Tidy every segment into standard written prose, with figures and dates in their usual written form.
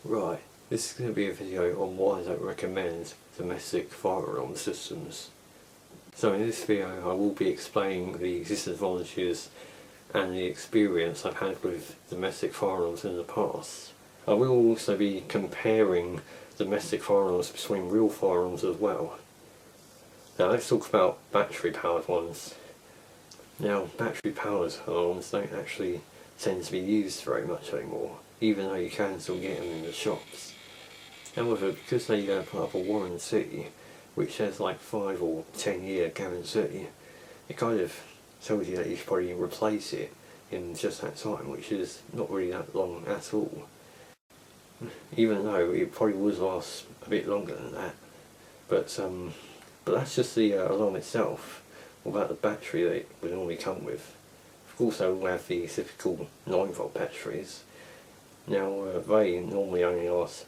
Right, this is going to be a video on why I don't recommend domestic fire alarm systems. So in this video I will be explaining the disadvantages and the experience I've had with domestic fire alarms in the past. I will also be comparing domestic fire alarms between real fire alarms as well. Now let's talk about battery powered ones. Now battery powered alarms don't actually tend to be used very much anymore, even though you can still get them in the shops. However, because they put up a warranty which has like 5 or 10 year guarantee, it kind of tells you that you should probably replace it in just that time, which is not really that long at all. Even though it probably would last a bit longer than that. But that's just the alarm itself. What about the battery that it would normally come with? Of course they will have the typical 9V batteries. Now they normally only last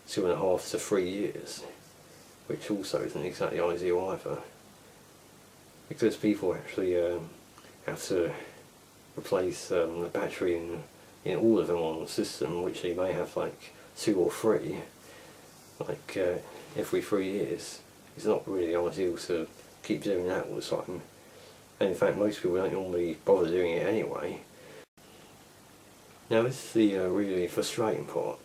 2.5 to 3 years, which also isn't exactly ideal either, because people actually have to replace the battery in all of them on the system, which they may have like 2 or 3, like every 3 years. It's not really ideal to keep doing that all the time, and in fact most people don't normally bother doing it anyway. Now this is the really frustrating part,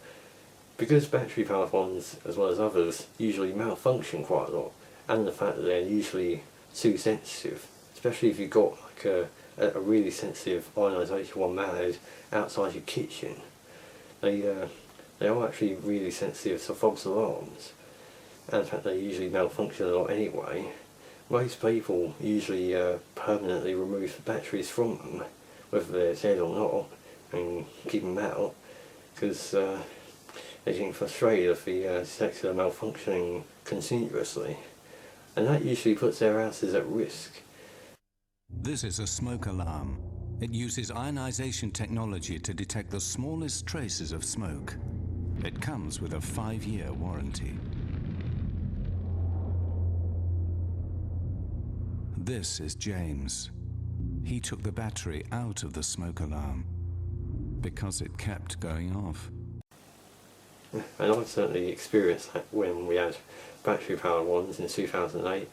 because battery powered ones as well as others usually malfunction quite a lot, and the fact that they're usually too sensitive, especially if you've got like a really sensitive ionisation one mounted outside your kitchen. They are actually really sensitive to false alarms, and in fact they usually malfunction a lot anyway. Most people usually permanently remove the batteries from them, whether they're dead or not, and keep them out, because they're getting frustrated if the detectors are malfunctioning continuously, and that usually puts their houses at risk. This is a smoke alarm. It uses ionization technology to detect the smallest traces of smoke. It comes with a 5-year warranty. This is James. He took the battery out of the smoke alarm because it kept going off. And I've certainly experienced that when we had battery powered ones in 2008.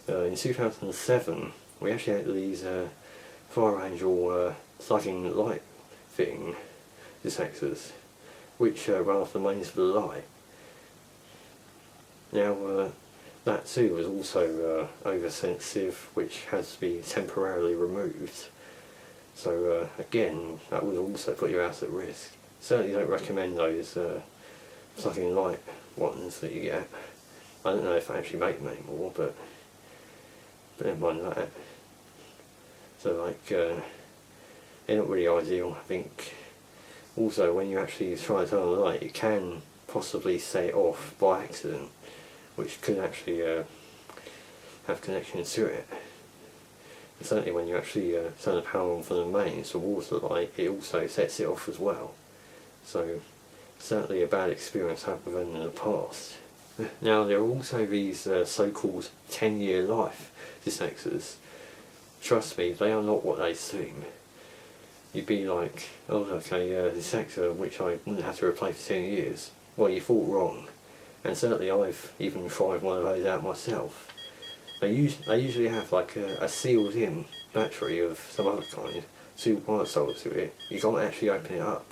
In 2007 we actually had these Fire Angel slugging light fitting detectors, which run off the mains of the light. Now that too was also oversensitive, which has to be temporarily removed. So again, that would also put your house at risk. Certainly don't recommend those slugging light ones that you get. I don't know if they actually make them anymore, but never mind that. So like, they're not really ideal. I think also when you actually try to turn on the light, you can possibly set it off by accident, which could actually have connection to it. And certainly when you actually turn the power on from the mains towards the light, it also sets it off as well. So certainly a bad experience happened in the past. Now there are also these so-called 10-year life detectors. Trust me, they are not what they seem. You'd be like, oh okay, a detector which I wouldn't have to replace for 10 years. Well, you thought wrong. And certainly I've even tried one of those out myself. They usually have like a sealed in battery of some other kind, 2 wire sockets to it. You can't actually open it up.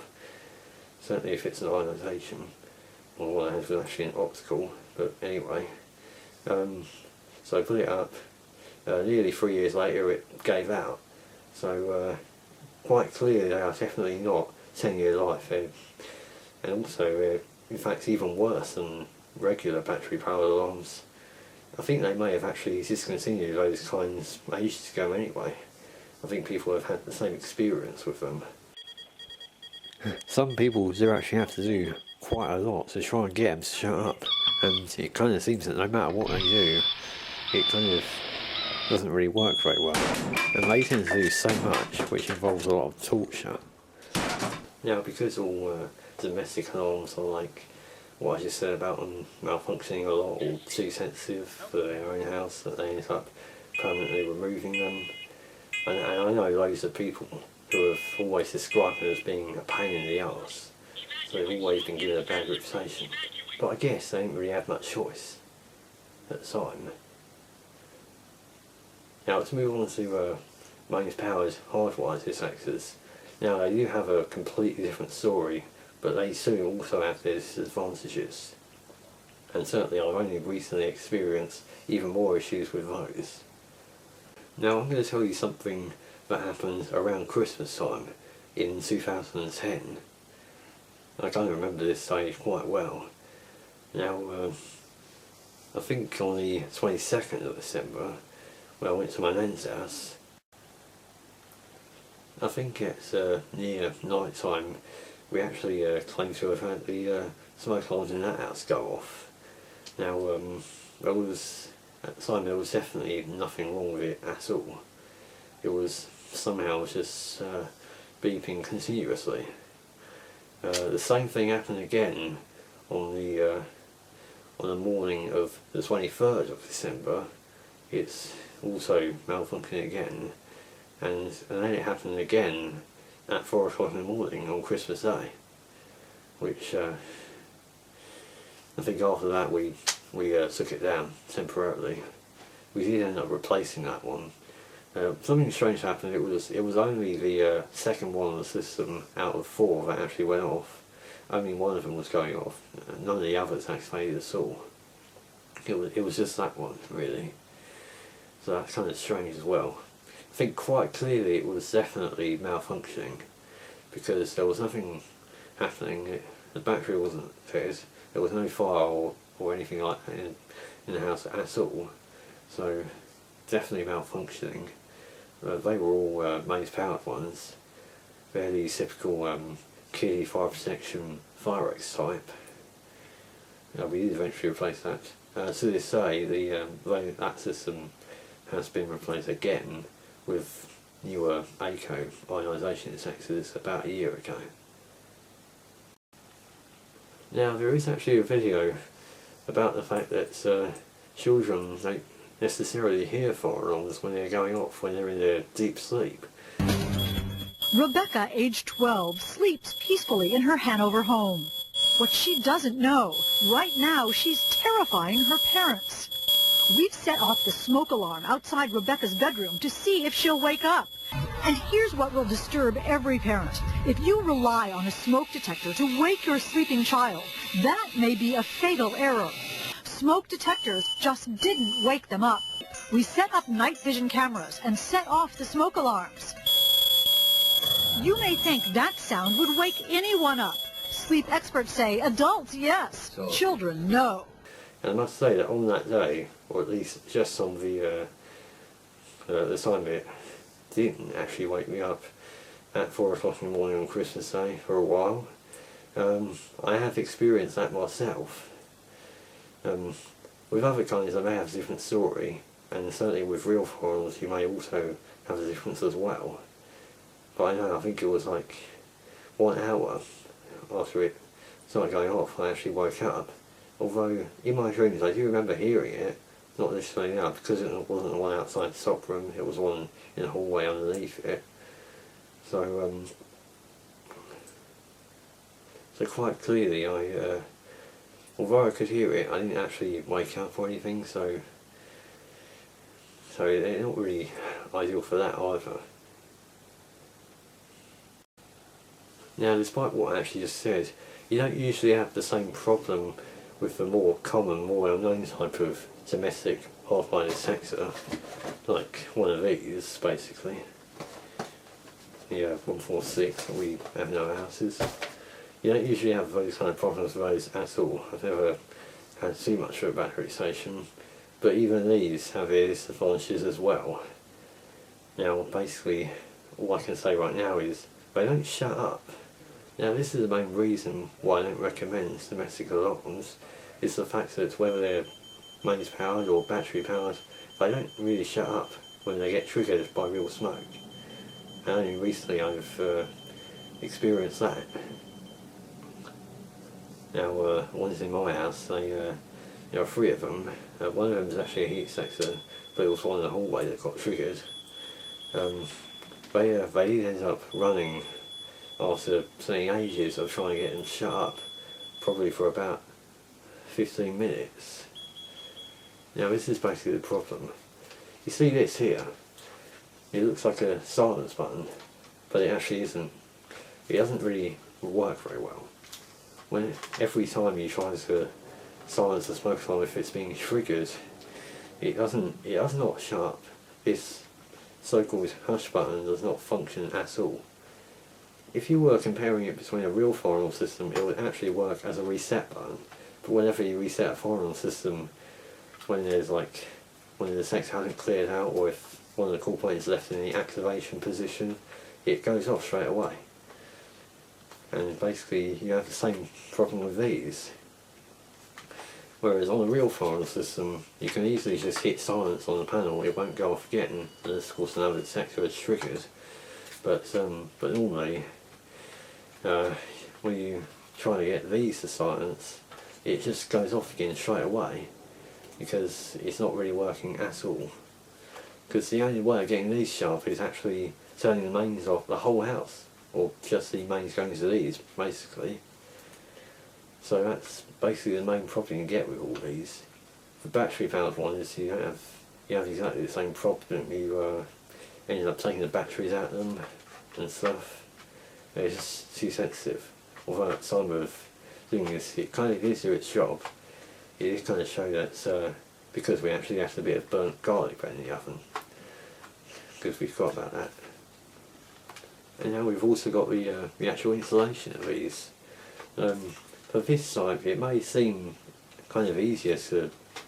Certainly if it's an ionisation, or one that has actually an optical, but anyway. So I put it up, nearly 3 years later it gave out. So quite clearly they are definitely not 10-year life, and also in fact even worse than regular battery powered alarms. I think they may have actually discontinued those kinds ages ago anyway. I think people have had the same experience with them. Some people do actually have to do quite a lot to try and get them to shut up, and it kind of seems that no matter what they do, it kind of doesn't really work very well, and they tend to do so much which involves a lot of torture. Now because all domestic alarms are like what I just said about them malfunctioning a lot, or too sensitive for their own house, that they end up permanently removing them, and I know loads of people who have always described them as being a pain in the arse. they've always been given a bad reputation. But I guess they didn't really have much choice at the time. Now let's move on to mains powered hardwired detectors. Now they do have a completely different story, but they soon also have their disadvantages. And certainly I've only recently experienced even more issues with those. Now I'm going to tell you something that happened around Christmas time in 2010. I kind of remember this day quite well. Now I think on the 22nd of December, when I went to my nan's house, I think it's near night time, we actually claimed to have had the smoke alarms in that house go off. Now there was, at the time there was definitely nothing wrong with it at all. It was somehow just beeping continuously. The same thing happened again on the morning of the 23rd of December. It's also malfunctioning again, and then it happened again at 4 o'clock in the morning on Christmas Day, which I think after that we took it down temporarily. We did end up replacing that one. Something strange happened. It was only the second one on the system out of 4 that actually went off. Only one of them was going off. None of the others activated at all. It was just that one, really. So that's kind of strange as well. I think quite clearly it was definitely malfunctioning, because there was nothing happening. The battery wasn't fitted. There was no fire or anything like that in the house at all. So definitely malfunctioning. They were all mains powered ones. They're the typical Kiddie fire protection Firex type. We did eventually replace that. To this day, that system has been replaced again with newer ACO ionisation detectors about a year ago. Now there is actually a video about the fact that children don't necessarily hear fire alarms when they're going off, when they're in their deep sleep. Rebecca, age 12, sleeps peacefully in her Hanover home. What she doesn't know, right now she's terrifying her parents. We've set off the smoke alarm outside Rebecca's bedroom to see if she'll wake up. And here's what will disturb every parent. If you rely on a smoke detector to wake your sleeping child, that may be a fatal error. Smoke detectors just didn't wake them up. We set up night vision cameras and set off the smoke alarms. You may think that sound would wake anyone up. Sleep experts say adults, yes. Children, no. And I must say that on that day, or at least just on the time it didn't actually wake me up at 4 o'clock in the morning on Christmas Day for a while. I have experienced that myself. With other kinds I may have a different story, and certainly with real fire alarms you may also have a difference as well. But I think it was like 1 hour after it started going off I actually woke up. Although in my dreams I do remember hearing it, not necessarily now, because it wasn't the one outside the stock room, it was one in the hallway underneath it. So quite clearly although I could hear it, I didn't actually wake up or anything, so it's not really ideal for that either. Now, despite what I actually just said, you don't usually have the same problem with the more common, more well-known type of domestic hardwired detector, like one of these, basically. The 146 that we have in our houses. You don't usually have those kind of problems with those at all. I've never had too much of a battery station, but even these have their disadvantages as well. Now, basically, all I can say right now is they don't shut up. Now, this is the main reason why I don't recommend domestic alarms, is the fact that whether they're mains powered or battery powered, they don't really shut up when they get triggered by real smoke. And only recently I've experienced that. Now, one's in my house, there are 3 of them. One of them is actually a heat detector, but it was one in the hallway that got triggered. They did end up running after spending ages of trying to get them shut up, probably for about 15 minutes. Now this is basically the problem. You see this here, it looks like a silence button, but it actually isn't. It doesn't really work very well. Every time you try to silence the smoke alarm, if it's being triggered, it does not shut up. This so-called hush button does not function at all. If you were comparing it between a real fire alarm system, it would actually work as a reset button. But whenever you reset a fire alarm system, when the sector hasn't cleared out, or if one of the call points is left in the activation position, it goes off straight away. And basically you have the same problem with these. Whereas on a real fire alarm system, you can easily just hit silence on the panel, it won't go off again, unless of course another sector is triggered. But normally, when you try to get these to silence, it just goes off again straight away, because it's not really working at all. Because the only way of getting these sharp is actually turning the mains off the whole house, or just the mains going to these, basically. So that's basically the main problem you get with all these. The battery powered ones, you have exactly the same problem. You ended up taking the batteries out of them and stuff. It's just too sensitive. Although at the time of doing this, it kind of gives you its job. It is kind of show that because we actually left a bit of burnt garlic bread in the oven, because we forgot about that. And now we've also got the actual installation of these. For this side, it may seem kind of easier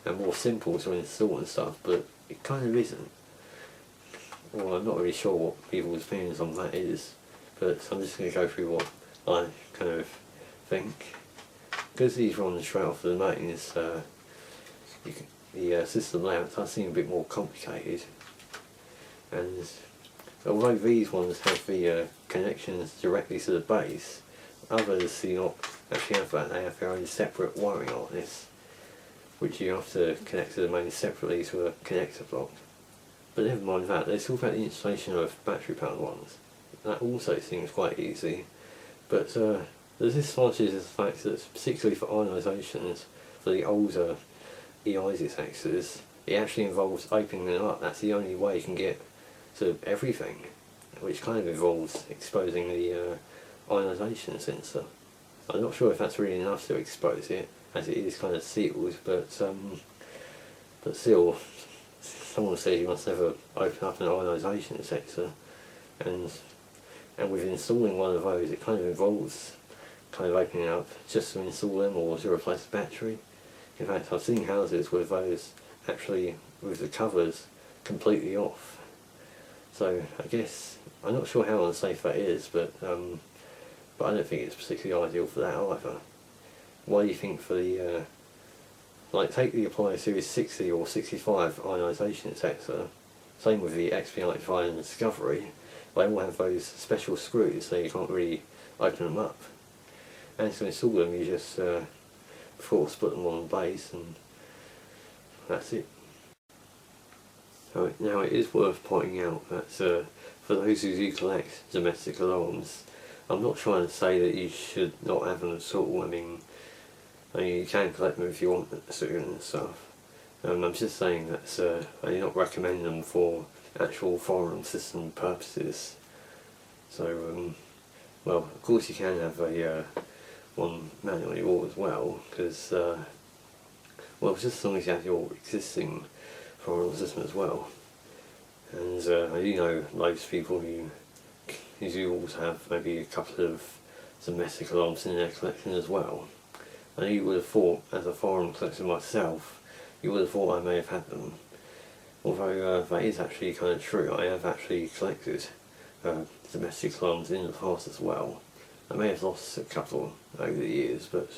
and more simple to install and stuff, but it kind of isn't. Well, I'm not really sure what people's opinions on that is, but I'm just going to go through what I kind of think. Because these run straight off the mains, the system layout does seem a bit more complicated. And although these ones have the connections directly to the base, others do not actually have that. They have their own separate wiring harness, which you have to connect to the mains separately to a connector block. But never mind that, let's talk about the installation of battery powered ones. That also seems quite easy, but the disadvantage is the fact that, particularly for ionisations, for the older EI detectors, it actually involves opening them up. That's the only way you can get to everything, which kind of involves exposing the ionisation sensor. I'm not sure if that's really enough to expose it, as it is kind of sealed, but still, someone says you must never open up an ionisation sensor, and with installing one of those, it kind of involves kind of opening up just to install them or to replace the battery. In fact, I've seen houses with those actually with the covers completely off. So I guess, I'm not sure how unsafe that is, but I don't think it's particularly ideal for that either. Why do you think for the, like take the Apollo Series 60 or 65 ionisation detector, same with the XP95 and Discovery, they all have those special screws so you can't really open them up. And to install them you just, of course, put them on the base and that's it. Now it is worth pointing out that for those who do collect domestic alarms, I'm not trying to say that you should not have them at all. I mean you can collect them if you want them to and stuff. I'm just saying that I do not recommend them for actual fire alarm system purposes. So, well, of course you can have a one manually or as well, because well, just as long as you have your existing fire alarm system as well. And I do know loads of people who do also have maybe a couple of domestic alarms in their collection as well. And you would have thought, as a fire alarm collector myself, you would have thought I may have had them. Although that is actually kind of true. I have actually collected domestic alarms in the past as well. I may have lost a couple over the years, but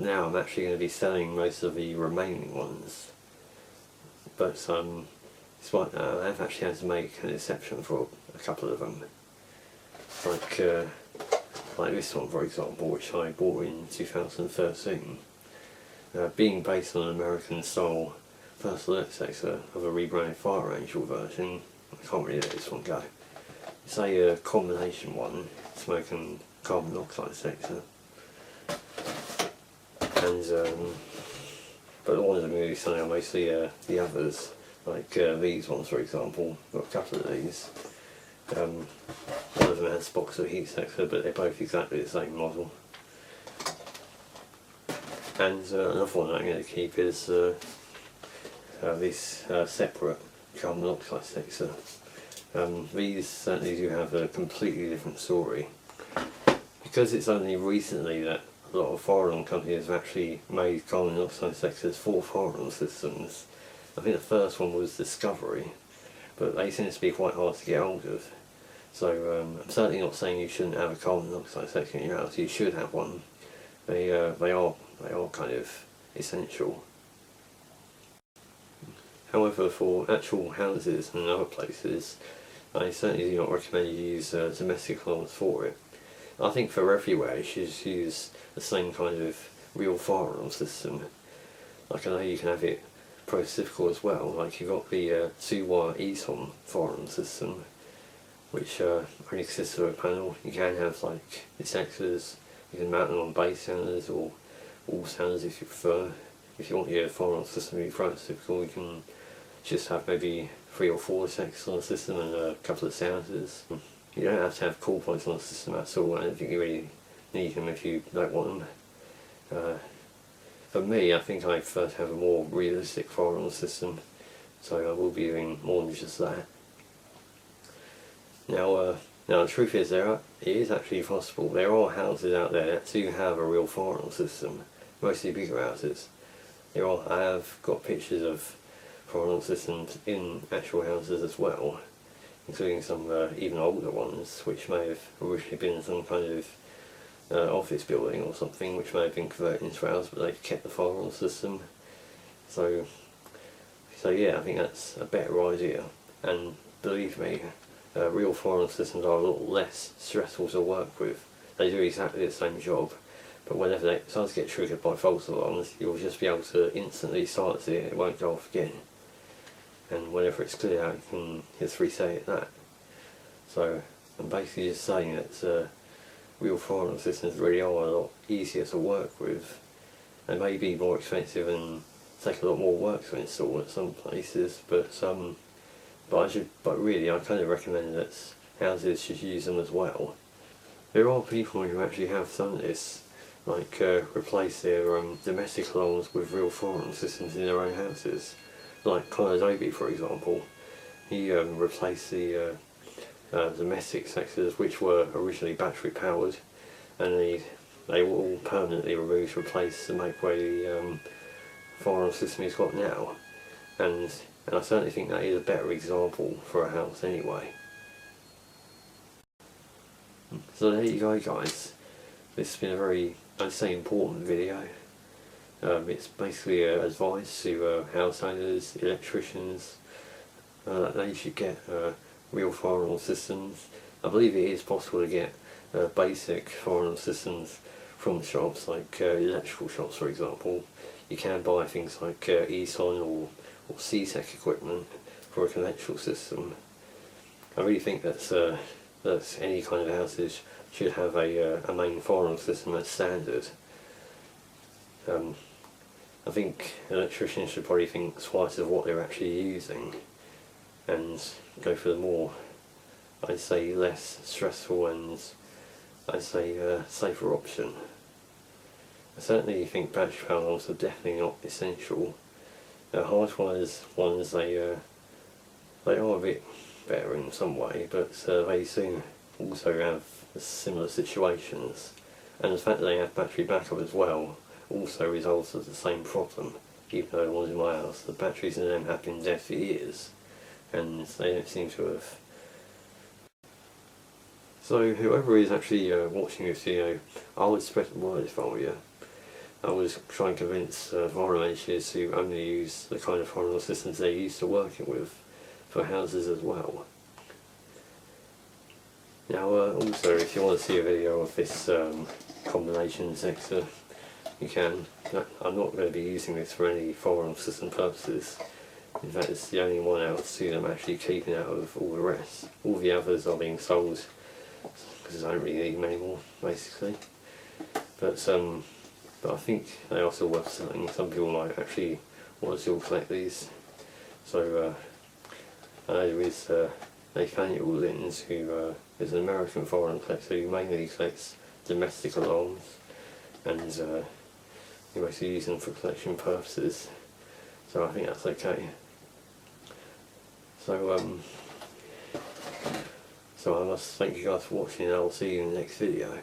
now I'm actually going to be selling most of the remaining ones. But despite that, I have actually had to make an exception for a couple of them. Like this one, for example, which I bought in 2013. Being based on an American style first alert detector of a rebranded Fire Angel version, I can't really let this one go. say a combination one, smoke and carbon monoxide sector, and but the ones I'm going to be selling are mostly the others, like these ones for example. Got a couple of these. One of them has Boxer heat sector, but they're both exactly the same model. And another one that I'm going to keep is this separate carbon monoxide sector. These certainly do have a completely different story. Because it's only recently that a lot of firearm companies have actually made carbon monoxide sectors for firearm systems. I think the first one was Discovery, but they seem to be quite hard to get hold of. So I'm certainly not saying you shouldn't have a carbon monoxide sector in your house. You should have one. They are kind of essential. However, for actual houses and other places, I certainly do not recommend you use domestic alarms for it. I think for everywhere you should just use the same kind of real firearm system. Like I know you can have it pro-civil as well, like you've got the 2-wire ESON firearm system, which only consists of a panel. You can have like detectors, you can mount them on base sounders or all sounders if you prefer. If you want your firearm system to be pro-civil, you can just have maybe 3 or 4 detectors on the system and a couple of sounders. You don't have to have call points on the system at all. I don't think you really need them if you don't want them. For me, I think I prefer to have a more realistic firearm system, so I will be doing more than just that. Now the truth is, it is actually possible. There are houses out there that do have a real firearm system, mostly bigger houses. I have got pictures of firearm systems in actual houses as well, including some even older ones, which may have originally been some kind of office building or something, which may have been converted into a house, but they've kept the firearm system. So yeah, I think that's a better idea. And believe me, real firearm systems are a lot less stressful to work with. They do exactly the same job, but whenever they start to get triggered by false alarms, you'll just be able to instantly silence it, it won't go off again. And whenever it's cleared out, you can just reset it that. So I'm basically just saying that real firearm systems really are a lot easier to work with. They may be more expensive and take a lot more work to install at some places, but really I kind of recommend that houses should use them as well. There are people who actually have done this, like replace their domestic alarms with real firearm systems in their own houses. Like Conor Adobe, for example, he replaced the domestic sectors, which were originally battery powered, and they were all permanently removed to replace to make way the firearm system he's got now. And I certainly think that is a better example for a house anyway. So there you go, guys. This has been a very, I'd say, important video. It's basically advice to house owners, electricians, that they should get real firearm systems. I believe it is possible to get basic firearm systems from shops, like electrical shops for example. You can buy things like ESON or CSEC equipment for a conventional system. I really think that any kind of houses should have a main firearm system that's standard. I think electricians should probably think twice of what they're actually using and go for the more, I'd say, less stressful and I'd say safer option. I certainly think battery powered alarms are definitely not essential. Hardwired ones, they are a bit better in some way, but they soon also have similar situations, and the fact that they have battery backup as well also results in the same problem. Even though the ones in my house, the batteries in them have been dead for years, and they don't seem to have. So whoever is actually watching this video, I would spread the word if I were you. I would try and convince firearm engineers to only use the kind of firearm systems they're used to working with for houses as well. Now also, if you want to see a video of this combination sector, you can. I'm not going to be using this for any firearm system purposes. In fact, it's the only one out of two I'm actually keeping out of all the rest. All the others are being sold because I don't really need them anymore, basically. But I think they are still worth selling. Some people might actually want to still collect these. So I know there is Nathaniel Lins, who is an American foreign collector who mainly collects domestic alarms, and he mostly uses them for collection purposes. So I think that's okay. So I must thank you guys for watching, and I'll see you in the next video.